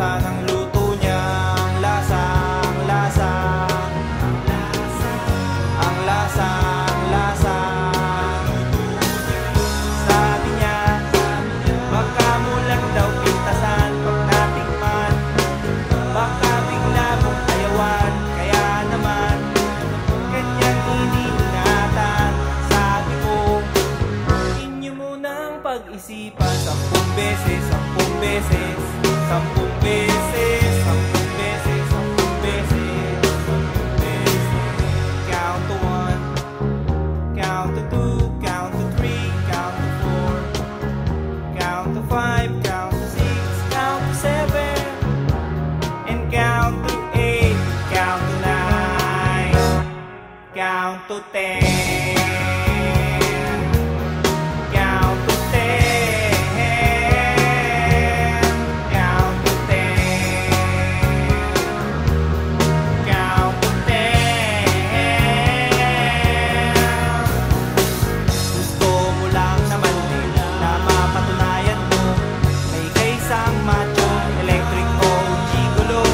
iba ng luto niya. Ang lasa, ang lasa, ang lasa, ang lasa. Sabi niya, baka mo lang daw pintasan pag natikman, baka bigla mong ayawan. Kaya naman kanyang iniingatan. Sabi ko, inyo munang pag-isipan 10 beses, 10 beses, 10 beses, 10 beses, 10 beses, 10 beses. Count to 1, count to 2, count to 3, count to 4, count to 5, count to 6, count to 7, and count to 8, count to 9, count to 10. Count to 10, count to 10, count to 10. Gusto mo lang naman din na mapatunayan mo may kaisang macho, electric o gigolo,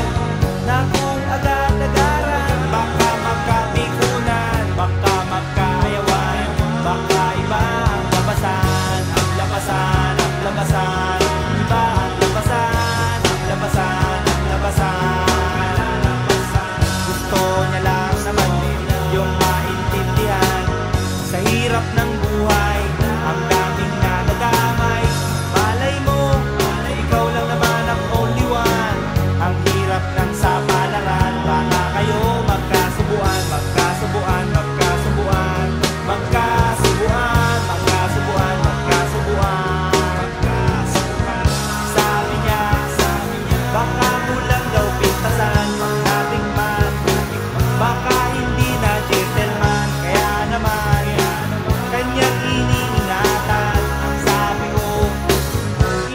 na kung agad-agaran baka magkamikunan, baka magkaayawan, baka iba ang labasan, ang labasan, ang labasan, iba ang labasan, ang labasan, ang labasan. Gusto niya lang naman din yung maintindihan sa hirap ng buhay, ang daming nadadamay. Malay mo, ikaw lang naman ang only one. Ang hirap ng sapalaran, baka kayo magkasubuan, magkasubuan, magkasubuan, magkasubuan, magkasubuan, magkasubuan, magkasubuan. Sabi niya, baka mo lang daw pintasan pag natikman, baka hindi na gentleman. Kaya naman kanyang iniingatan. Ang sabi ko,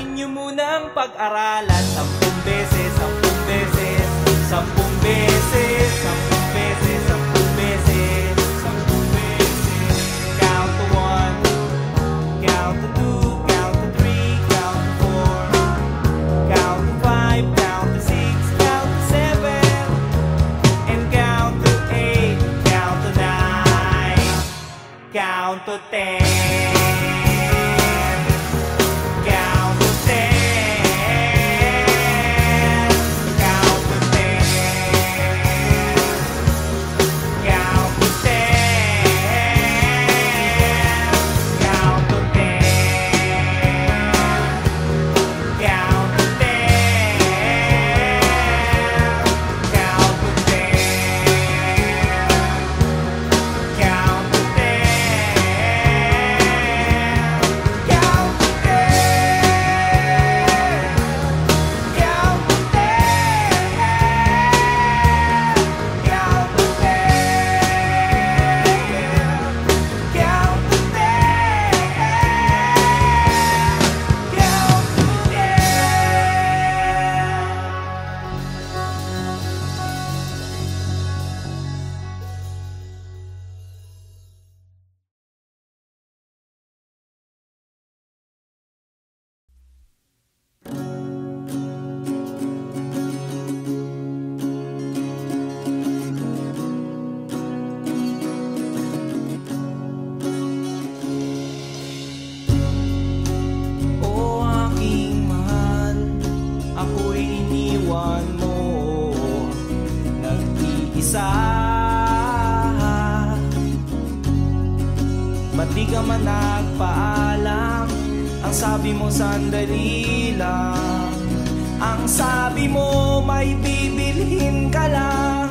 inyo munang pag-aralan 10 beses, 10 beses, 10 beses, 10 beses, 10 beses, 10 beses. Count to 1, count to 2, count to 3, count to 4, count to 5, count to 6, count to 7, and count to 8, count to 9, count to 10. Count to 10, count to 10, count to 10, count to 10, count to 10, count to 10, count to 10. Ba't di ka man nagpaalam? Ang sabi mo sandali lang. Ang sabi mo may bibilhin ka lang.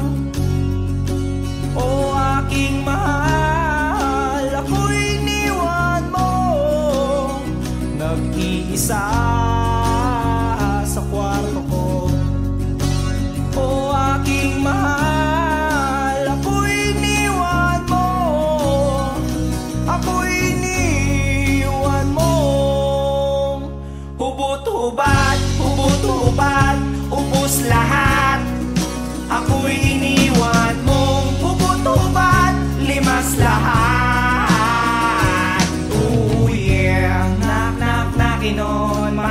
O aking mahal, ako'y iniwan mo, nag-iisa sa kwarto ko. O aking mahal, ako'y iniwan mo, ako'y iniwan mo. Hubot-hubad, hubot-hubad, ubos lahat. Ako'y iniwan mong hubot-hubad, limas lahat. Oh yeah, knock knock knocking on my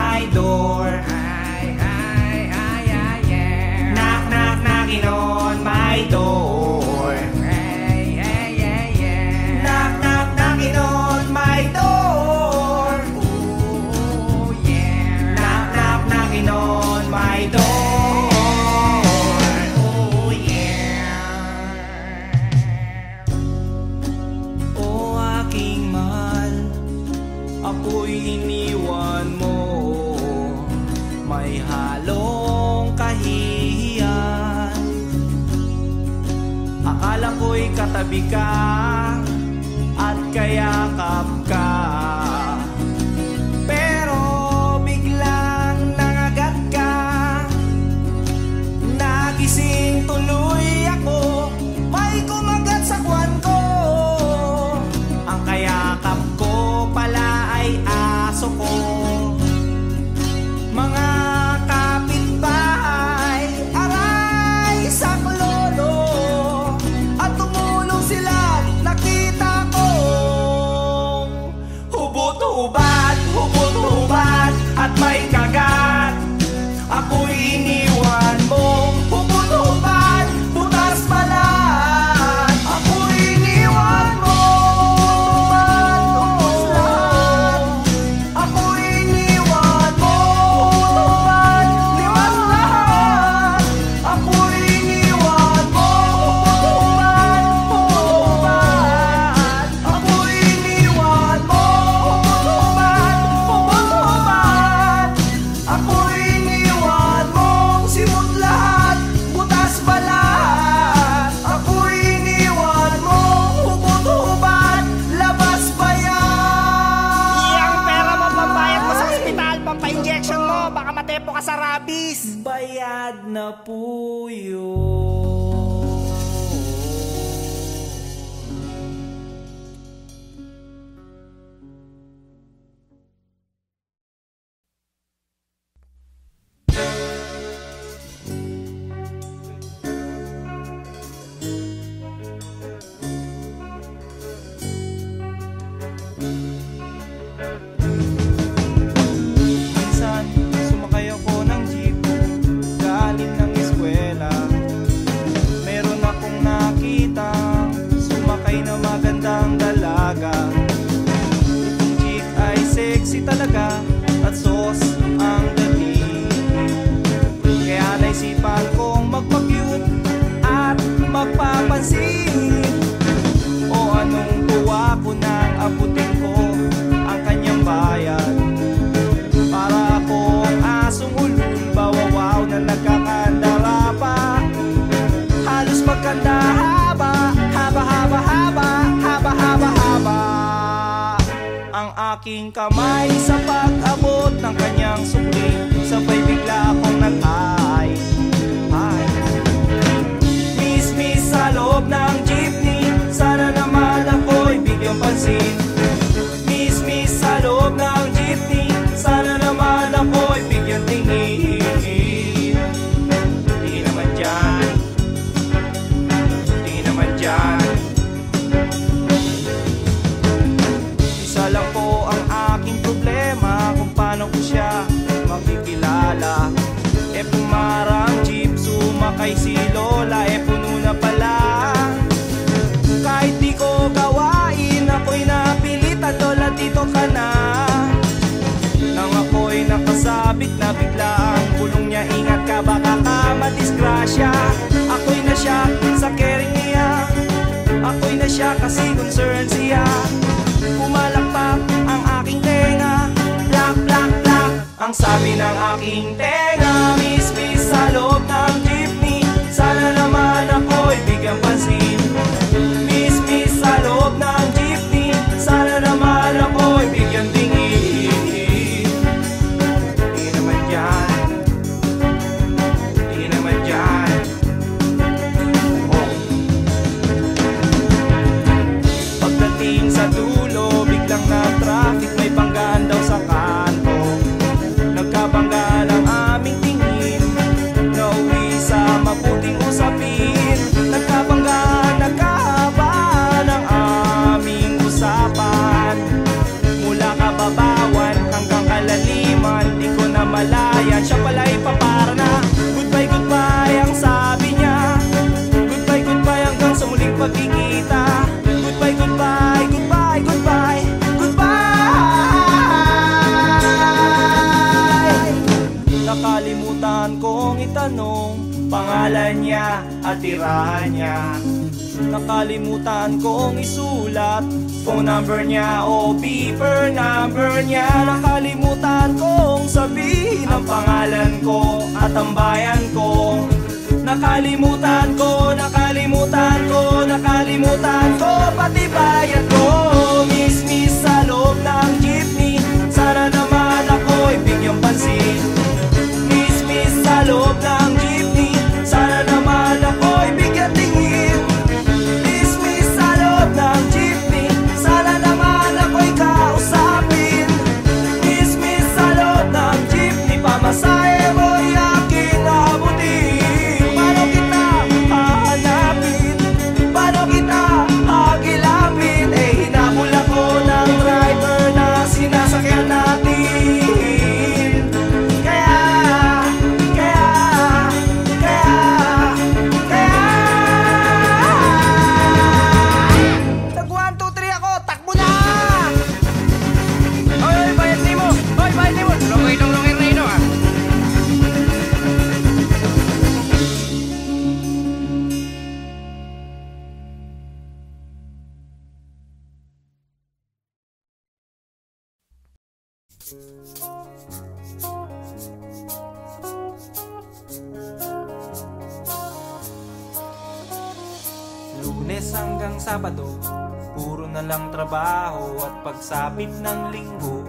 katabi ka at kayakap ka. Pero biglang nangagat ka, nagising tuloy ako, may kumagat sa kwan ko. Ang kayakap ko pala ay aso ko. Mga kapitbahay, aray saklolo, at tumulong sila, nakita ko. Hubot-hubad, hubot-hubad, at may kagat, ako'y iniwan mo. Hubot-hubad, butas balat, ako'y iniwan mo. Ubos lahat, ako'y iniwan mo. Hubot-hubad, liwas lahat, ako'y iniwan mo. Hubot-hubad, hubot-hubad, ako'y iniwan mo. Hubot-hubad, hubot-hubad, ako'y iniwan mo. Simot lahat, butas balat, ako'y iniwan mo. Hubot-hubad, labas pa yan. Iyang pera mo pambayad mo sa ospital, pampa-injection mo, baka matepo ka sa rabies. Bayad na po yun. Minsan, sumakay ako ng jeep, galing ng eskwela. Meron akong nakita, sumakay na magandang dalaga. Itong jeep ay sexy talaga, at sos ang dating. Kaya naisipan kong magpa-cute at magpapansin. O anong tuwa ko nang abutin ko ang kanyang bayan. Para akong asong ulul, bawawaw na nagkakandara pa. Halos magkanda haba, haba, haba, haba, haba, haba, haba. Ang aking kamay sa pag-abot ng kanyang sukli, sabay bigla akong nag-ay. Miss sa loob ng jeepney, sana naman ako'y bigyang pansin. Miss sa loob ng jeepney, sana naman ako'y bigyang tingin. Di naman dyan, di naman dyan. Isa lang po ang aking problema, kung paano ko siya makikilala. E pumarang jeep, sumakay si Lola, e puno na pala. Kahit di ko gawain, ako'y napilitan, Lola dito ka na. Nang ako'y nakasabit na bigla ang bulong niya, ingat ka baka ka madisgrasya. Ako'y na siya sa caring niya, ako'y na siya kasi concern siya. Pumalakpak ang aking tenga, plak, plak, plak, ang sabi ng aking tenga. Miss sa loob ng jeepney, sana naman ako'y bigyang pansin. Miss sa loob ng jeepney, sana naman ako'y bigyang tingin. Di naman dyan, di naman dyan. Oh. Pagdating sa dulo, biglang na-traffic, may banggaan daw sa kanto. Nagkabangga lang aming tingin, nauwi sa mabuting usapin. Nagkabangga, nagkahaba ng aming usapan. Mula kababawan hanggang kalaliman, di ko na malayan. Siya pala'y papara na, goodbye, goodbye ang sabi niya. Goodbye, goodbye hanggang sa muling pagkikita. Goodbye, goodbye, goodbye, goodbye, goodbye. Nakalimutan kong itanong pangalan niya at tirahan niya. Nakalimutan kong isulat phone number niya o beeper number niya. Nakalimutan kong sabihin ang pangalan ko at ang bayan ko. Nakalimutan ko, nakalimutan ko, nakalimutan pati bayad ko. Miss sa loob ng jeepney, sana naman ako'y bigyang pansin. Miss sa loob ng jeepney, sana naman ako'y bigyan tingin. Miss sa loob ng jeepney, sana naman ako'y kausapin. Miss sa loob ng jeepney, pamasahe mo'y aking abutin. Paano kita hahanapin? Paano kita hagilapin? Eh hinabol ako ng driver na sinasakyan natin. Kaya Tag 1, 2, 3 ako, takbo na! Oy, bayad ni mo! Oy, bayad ni mo! Lungay na ino ah! Lunes hanggang Sabado, puro na lang trabaho. At pagsapit ng linggo,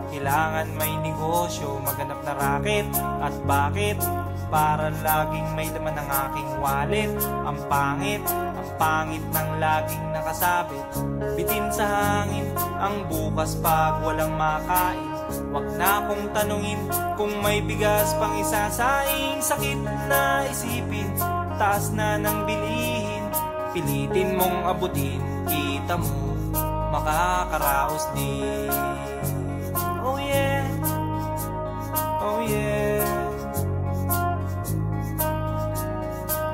kailangan may negosyo, maghanap na racket. At bakit? Para laging may laman ng aking wallet. Ang pangit ng laging nakasabit. Bitin sa hangin ang bukas pag walang makain. Wag na akong tanungin kung may bigas pang isasaing. Sakit na isipin, taas na ng bilihin. Pilitin mong abutin, kita mo, makakaraos din. Oh yeah, oh yeah.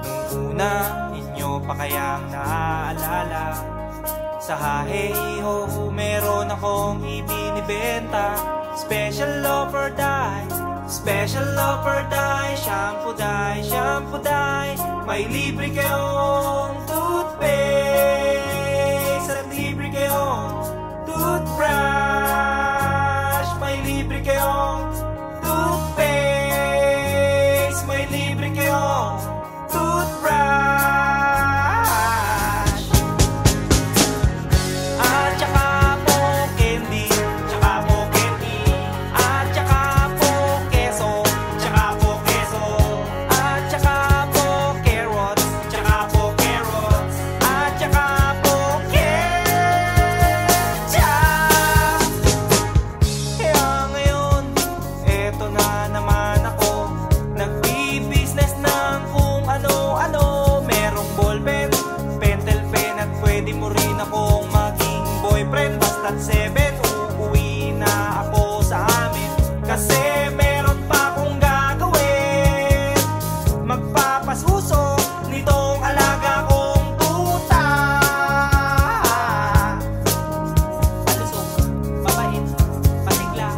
Nung una, inyo pa kayang naaalala, sa haheho meron akong ibinibenta. Special offer die, special offer die. Shampoo die, shampoo die. May libre kayong toothpaste at libre kayong toothbrush. May libre kayong toothpaste, may libre kayong toothbrush. At saka po candy, tsaka po candy. At saka po keso, tsaka po keso. At saka po carrots, tsaka po carrots. At saka po ketchup. Kaya ngayon, eto na naman ako, nagbi-business ng kung ano-ano. Merong ballpen, pentel pen, at pwede mo rin akong maging boyfriend. Basta't 7, uuwi na ako sa amin. Kasi meron pa akong gagawin, magpapasuso nitong alaga kong tuta. Palusok, mabait, pasigla.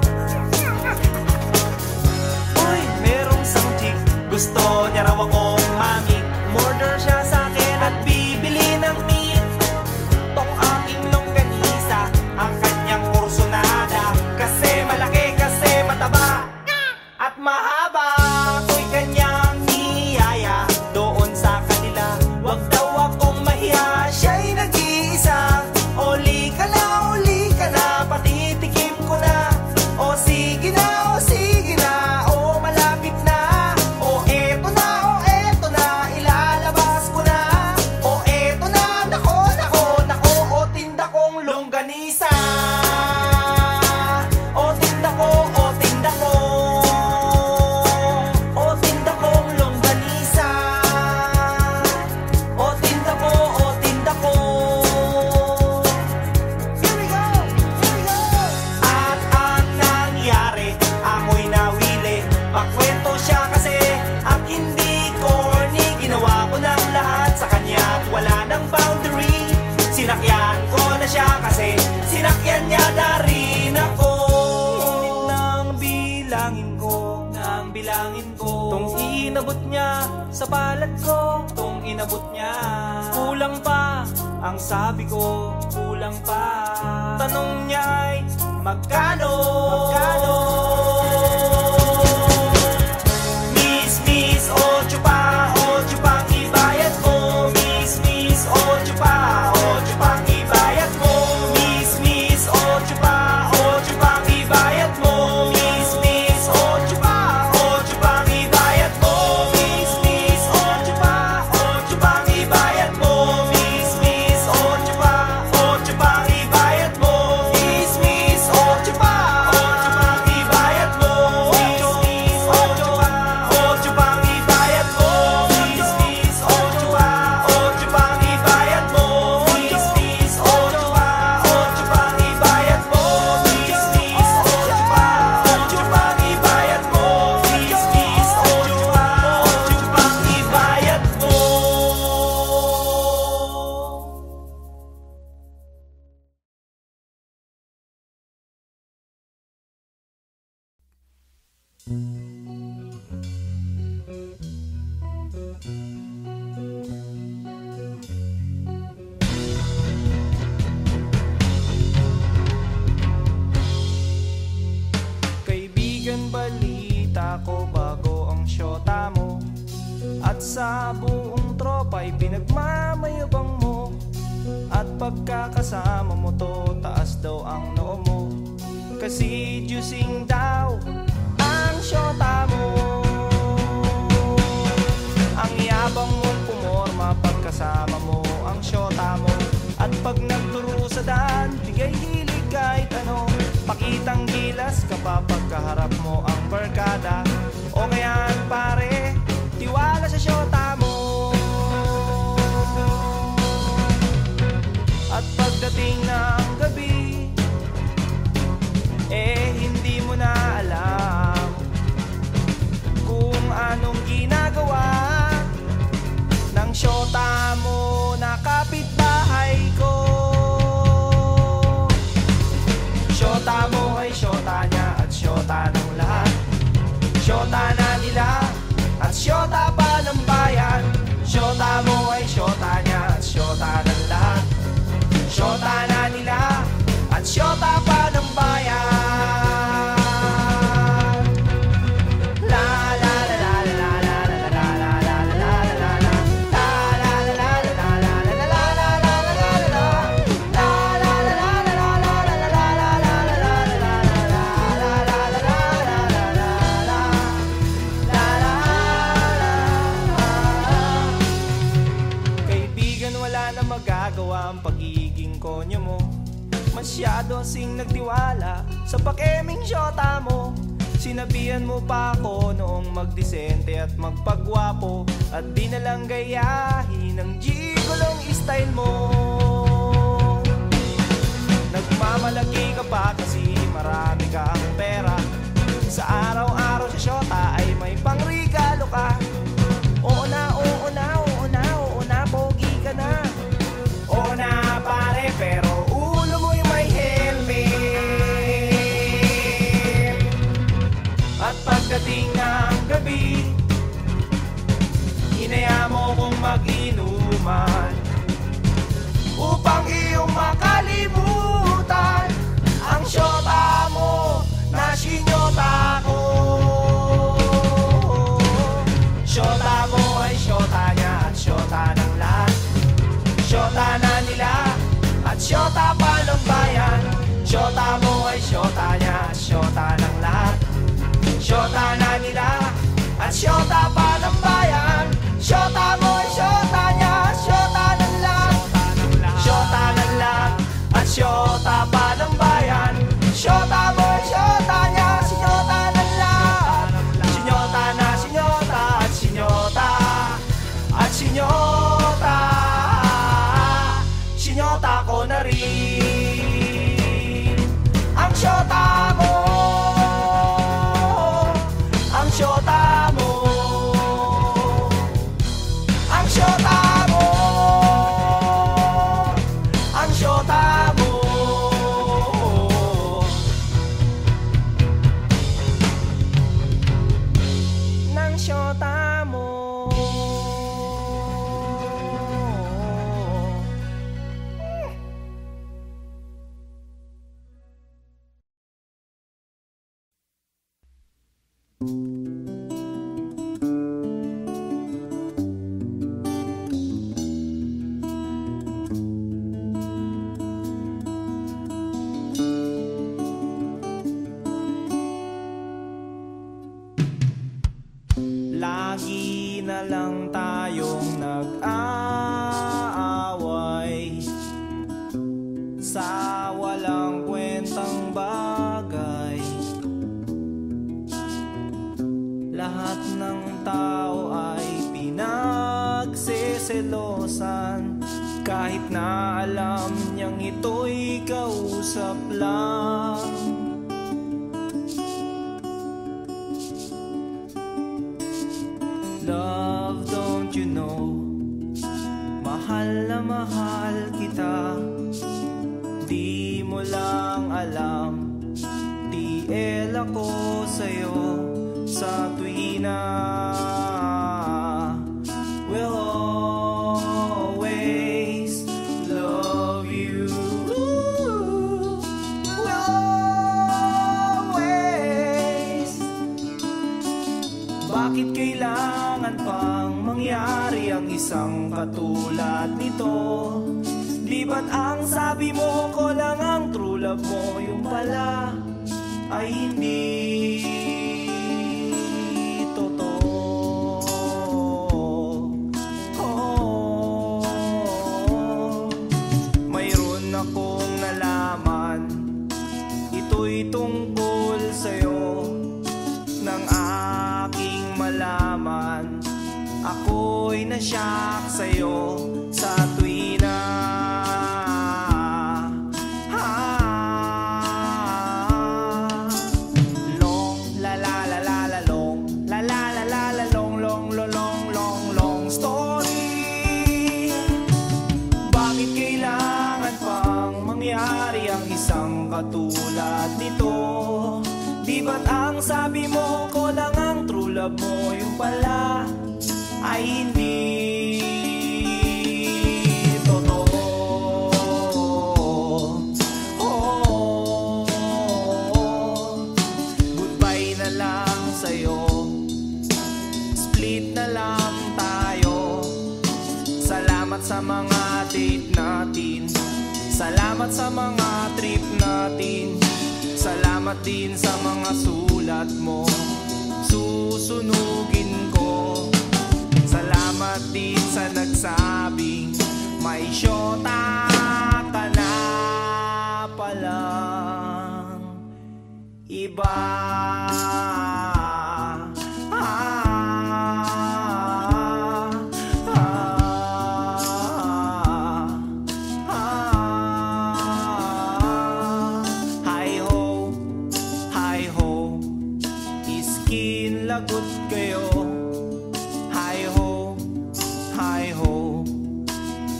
Uy, merong isang chick, gusto niya raw akong mami. Murder siya sa akin at bibili ng meat. Tong aking longganisa, ang kanyang kursunada. Kasi malaki, kasi mataba, at mahaba. Ako'y kanyang niyaya doon sa kanila. Wag daw akong mahiya, siya'y nag-iisa. Uli ka na, patitikim ko na. O sige na, o malapit na. O eto na, ilalabas ko na. O eto na, nako, o tinda kong longganisa. O tinda ko, o tinda ko. O tinda kong longganisa. O tinda ko, o tinda ko. Here we go, here we go. At ang nangyari, ako'y nawili. Pakwento siya kasi at hindi corny. Ginawa ko ng lahat sa kanya at wala ng boundary. Sinakyan ko na siya kasi sinakyan niya na rin ako. Nang bilangin ko, tong inabot niya sa palad ko, tong inabot niya. Kulang pa, ang sabi ko, kulang pa. Tanong niya ay magkano? Miss, ocho pang ibayad ko. Miss, ocho pang ibayad At sa buong tropa'y pinagmamayabang mo. At pagkakasama mo to, taas daw ang noo mo. Kasi juicing daw ang syota mo. Ang yabang mong pumorma pagkasama mo ang syota mo. At pag nagturo sa daan, bigay hilig kahit ano. Pakitang gilas kapag kaharap mo ang barkada. O kayaan pare, tiwala sa syota mo. At pagdating ng gabi, hindi mo na alam kung anong ginagawa ng syota mo na kapitbahay ko. Syota mo ay syota niya at syota ng lahat. Syota na nila at syota pa ng bayan. Syota mo ay syota niya at syota ng lahat. Syota na nila at syota pa ng bayan. Ang pagiging konyo mo, masyado sing nagtiwala sa pakeming syota mo. Sinabihan mo pa ako noong magdisente at magpagwapo, at di na lang gayahin ang gigolong style mo. Nagmamalaki ka pa kasi marami kang pera. Sa araw-araw sa syota ay may pangregalo ka. Oo na, oo na, oo na, oo na, pogi ka na. Oo na pare, pero ulo mo'y may helmet. At pagdating ng gabi, hinaya mo kong mag-inuman upang iyong makalimutan ang syota mo na sinyota ko. Syota mo ay syota niya at syota ng lahat. Syota na nila at syota pa ng bayan. Syota mo ay syota niya at syota ng lahat. Syota na nila at syota pa ng bayan. Syota mo ay syota niya at syota ng lahat. Syota ng lahat at syota pa ng bayan. Syota mo ay syota niya at syota ng lahat. Sinyota na sinyota at sinyota at sinyota. Sinyota ko na rin ang syota mo. Ang syota mo. Ang syota mo. Ang syota mo. Ng syota mo. Lagi na lang tayong nag-aaway sa walang kwentang bagay. Lahat ng tao ay pinagseselosan, kahit na alam niyang ito'y kausap lang. Love, don't you know, mahal na mahal kita. Di mo lang alam, TL ako sa'yo sa tuwina. We'll always love you. We'll always. Bakit kailangan pang mangyari ang isang katulad nito? Di ba't ang sabi mo ko lang ang true love mo, yung pala ay hindi totoo? Mayroon akong nalaman, ito'y tungkol sa'yo. Nang aking malaman, ako'y nasyak sa'yo sa tuwi na long la la la la la long la la la la la long long long long long long story. Bakit kailangan pang mangyari ang isang katulad nito? Di ba't ang sabi mo ko lang ang true love mo, yung pala ay hindi totoo? Goodbye na lang sa'yo, split na lang tayo. Salamat sa mga date natin, salamat sa mga trip natin, salamat din sa mga sulat mo, susunugin ko. Salamat din sa nagsabing may syota ka na palang iba. Lagot kayo, hi ho, hi ho.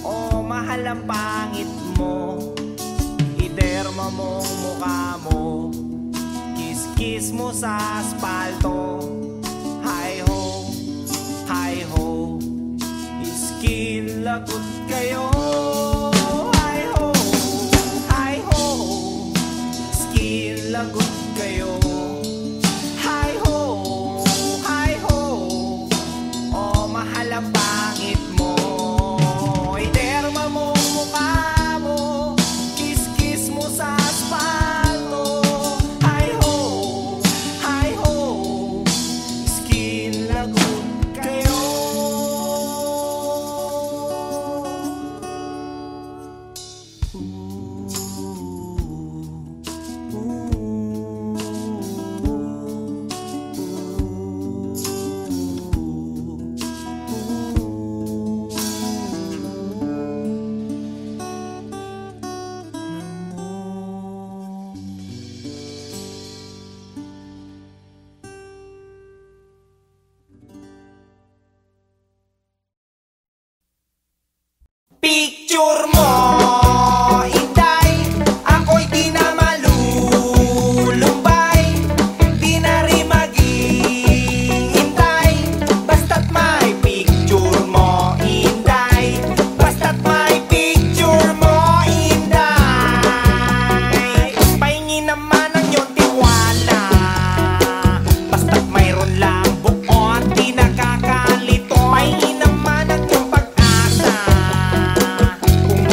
Oh, mahal ang pangit mo, iderma mong mukha mo, kiss-kiss mo sa aspalto. Hi ho, iskin lagot kayo. Hi ho, skin lagot kayo. Ang pangit mo, iderma mo mukha mo, kiss-kiss mo sa aspalto. Hi ho, skin lagot kayo. Picture mo, Inday, ako'y di na malulumbay, di na rin maghihintay. Basta't may picture mo, Inday, basta't may picture mo, Inday. Pahingin naman ang iyong tiwala, basta't mayroon lang buo at di nakakalito. Pahingin naman ang iyong pag-asa, kung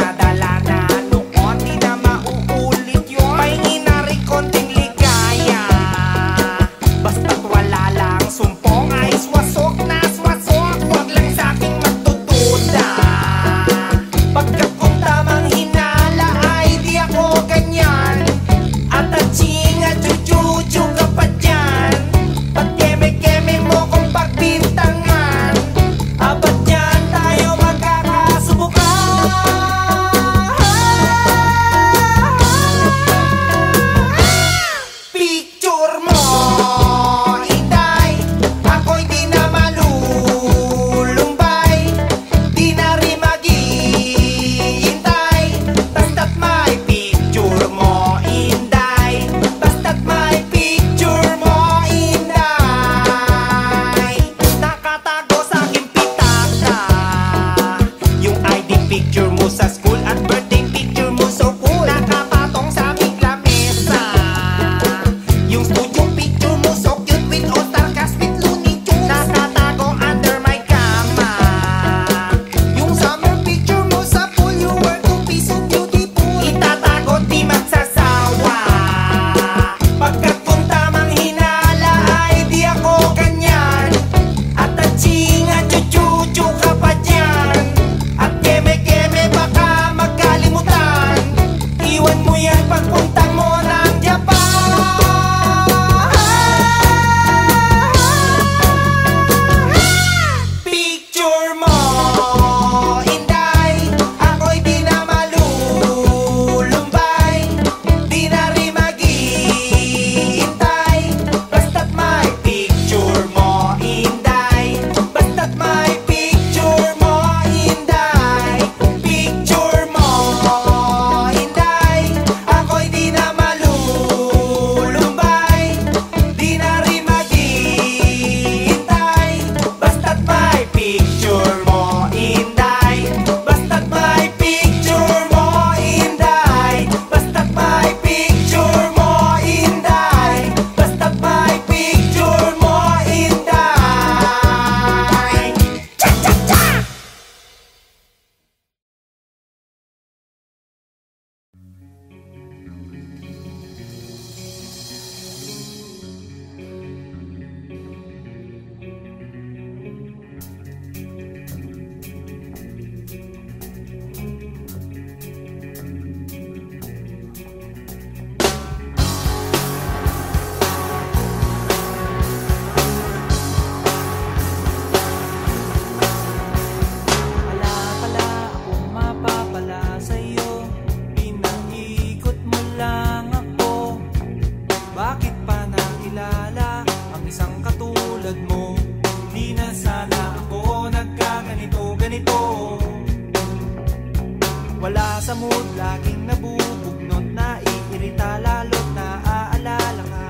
sa mood, laging nabubugnot, naiirita, lalo't naaalala ka.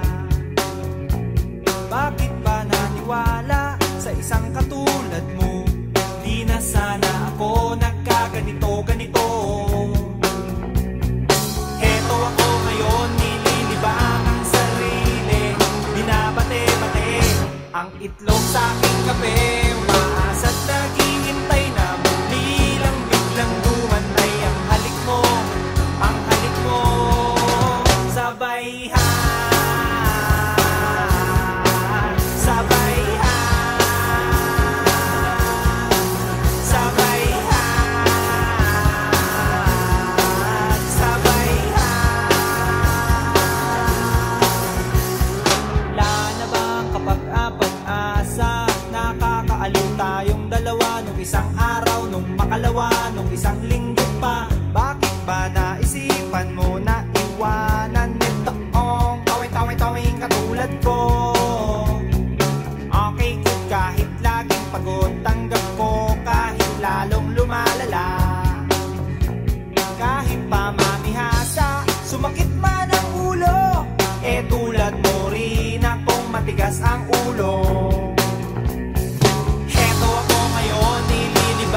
Bakit ba naniwala sa isang katulad mo? Di na sana ako nagkaganito-ganito. Heto ako ngayon, nililibang ang sarili, binabate-bate ang itlog sa aking kape. Umaasa't naghihintay na muli lang biglang dumantay ang halik mo, ang halik mo. Sabay ha, sabay ha, sabay ha, sabay ha. Wala na bang kapag-apag-asa? Nakakaaliw tayong dalawa, nung isang araw, nung makalawa, nung isang linggo pa. Bakit ba naisipan mo na iwanan nitoong tawing-tawing katulad ko? Okay good kahit laging pagod, tanggap ko kahit lalong lumalala. Kahit pa mamihasa, sumakit man ang ulo, eh tulad mo rin akong matigas ang ulo. Heto ako ngayon, nililibang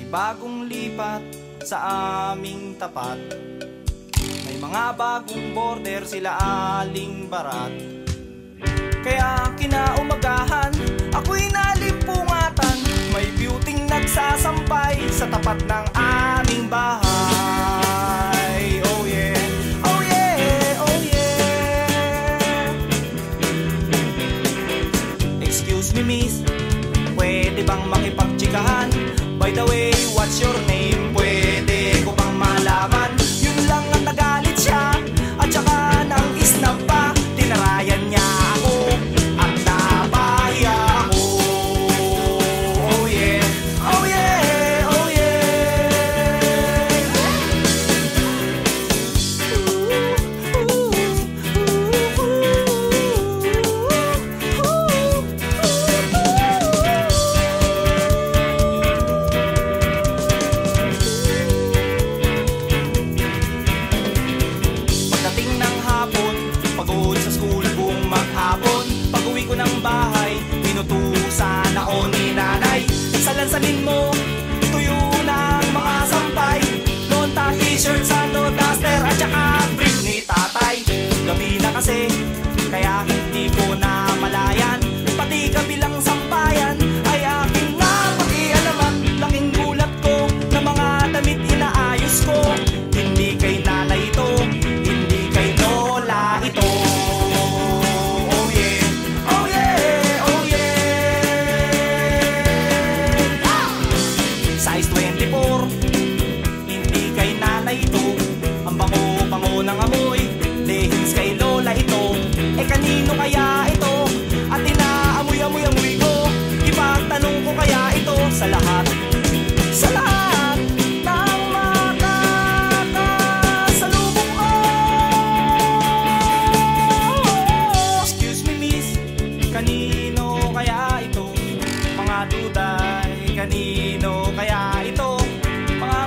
bagong lipat sa aming tapat. May mga bagong border sila aling barat. Kaya kinaumagahan, ako'y nalimpungatan. May beauty'ng nagsasampay sa tapat ng aming bahay. Oh yeah, oh yeah, oh yeah. Excuse me miss, pwede bang makipagtsikahan? By the way, what's your name? Pwede ko bang malaman? Yun lang ang nagalit siya, at saka nang isnap pa. Tinarayan niya ako at napahiya ako. Oh yeah, oh yeah, oh yeah. Pagdating ng hapon, pagod sa school buong maghapon. Pag-uwi ko ng bahay, pinutusan ako ni nanay. Salansanin mo, tuyo ng mga sampay. Nonta, t-shirt, sando, duster, at saka brief ni tatay. Gabi na kasi, kaya hindi ko na malayan. Pati kabilang sampayan ay aking napakialaman. Laking gulat ko na mga damit inaayos ko. Hindi kay nanay ito, hindi kay lola ito. Oh yeah, oh yeah, oh yeah. Size 24, hindi kay nanay ito. Ang bango-bango ng amoy, leggings kay lola ito. Eh kanino kaya ito? At inaamoy-amoy-amoy ko. Ipagtanong ko kaya ito sa lahat ng makakasalubong ko. Excuse me miss, kanino kaya ito? Mga duday, kanino kaya ito? Mga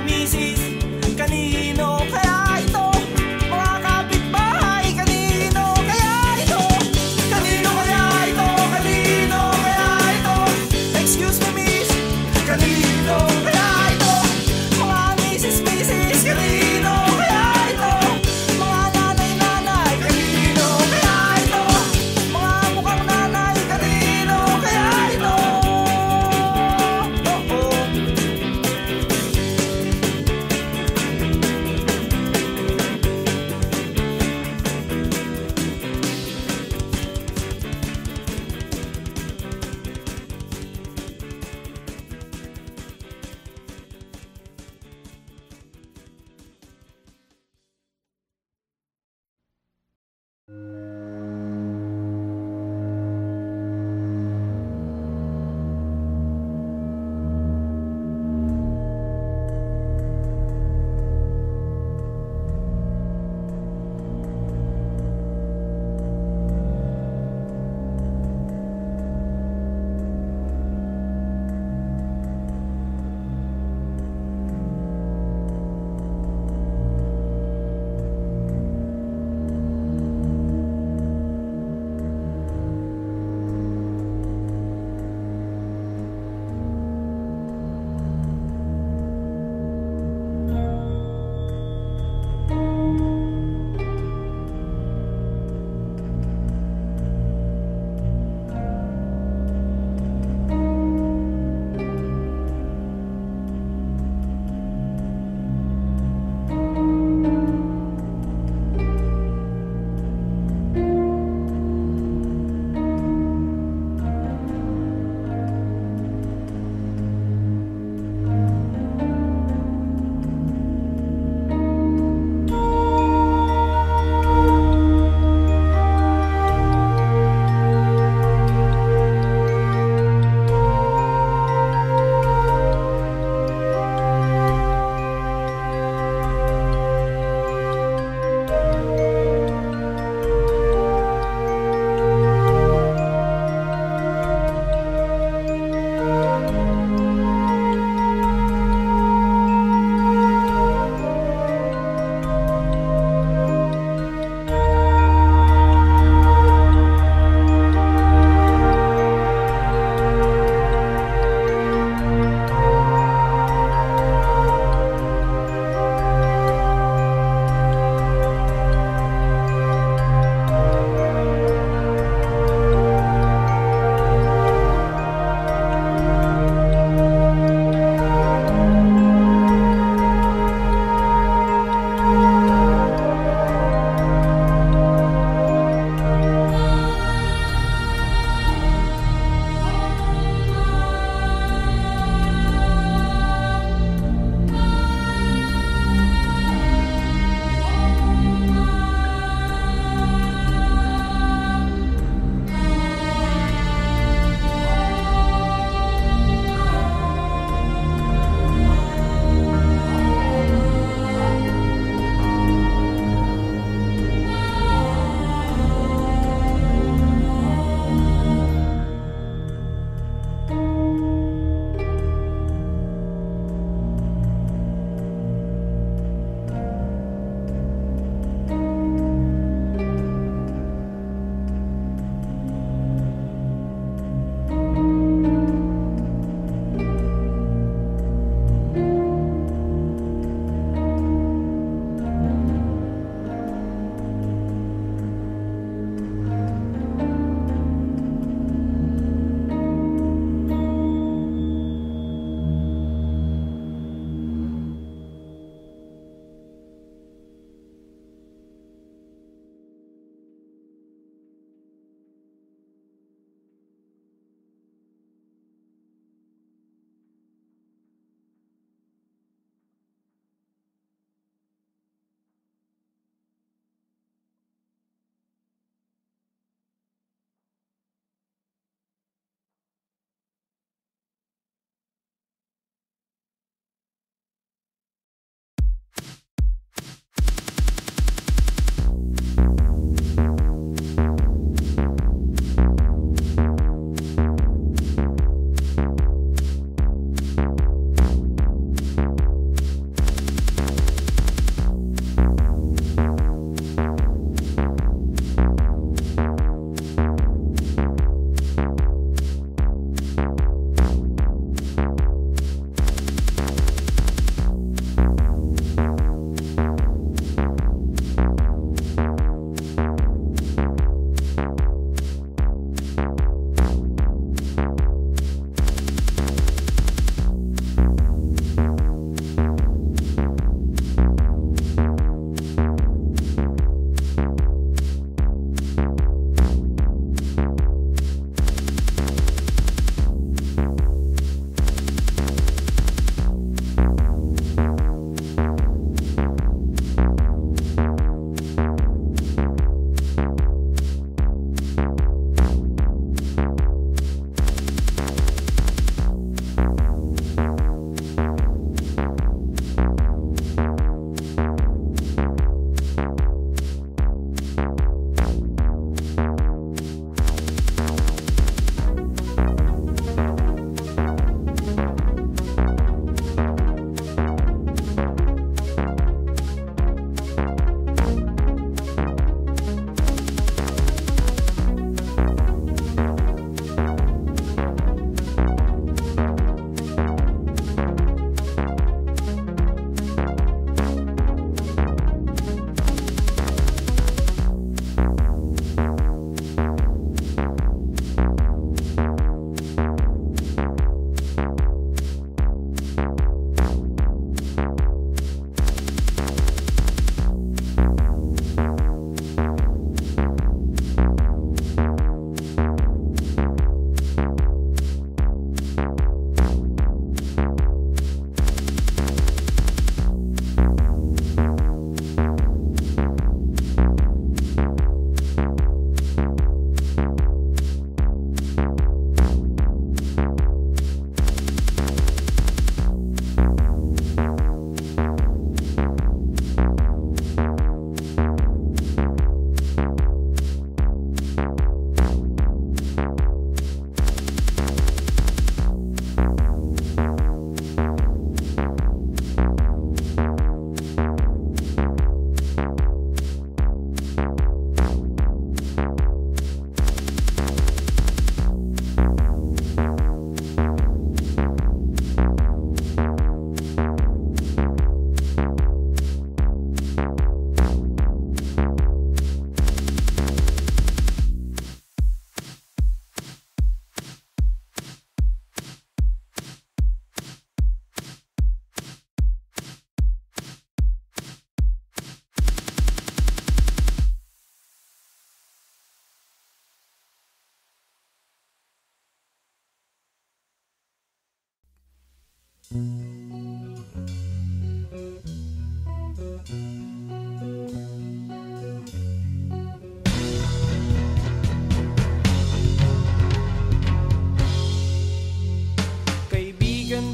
Kaibigan,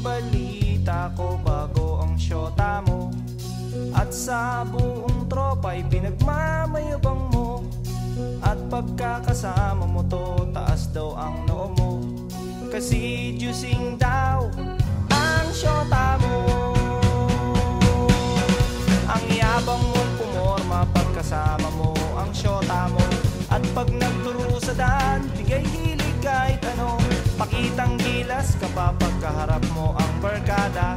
balita ko bago ang syota mo, at sa buong tropa'y pinagmamayabang mo. At pagkakasama mo to, taas daw ang noo mo, kasi juicing daw ang syota mo. Ang yabang mong pumorma pagkasama mo ang syota mo, at pag nagturo sa daan, bigay hilig kahit ano. Pakitang gilas kapag kaharap mo ang barkada,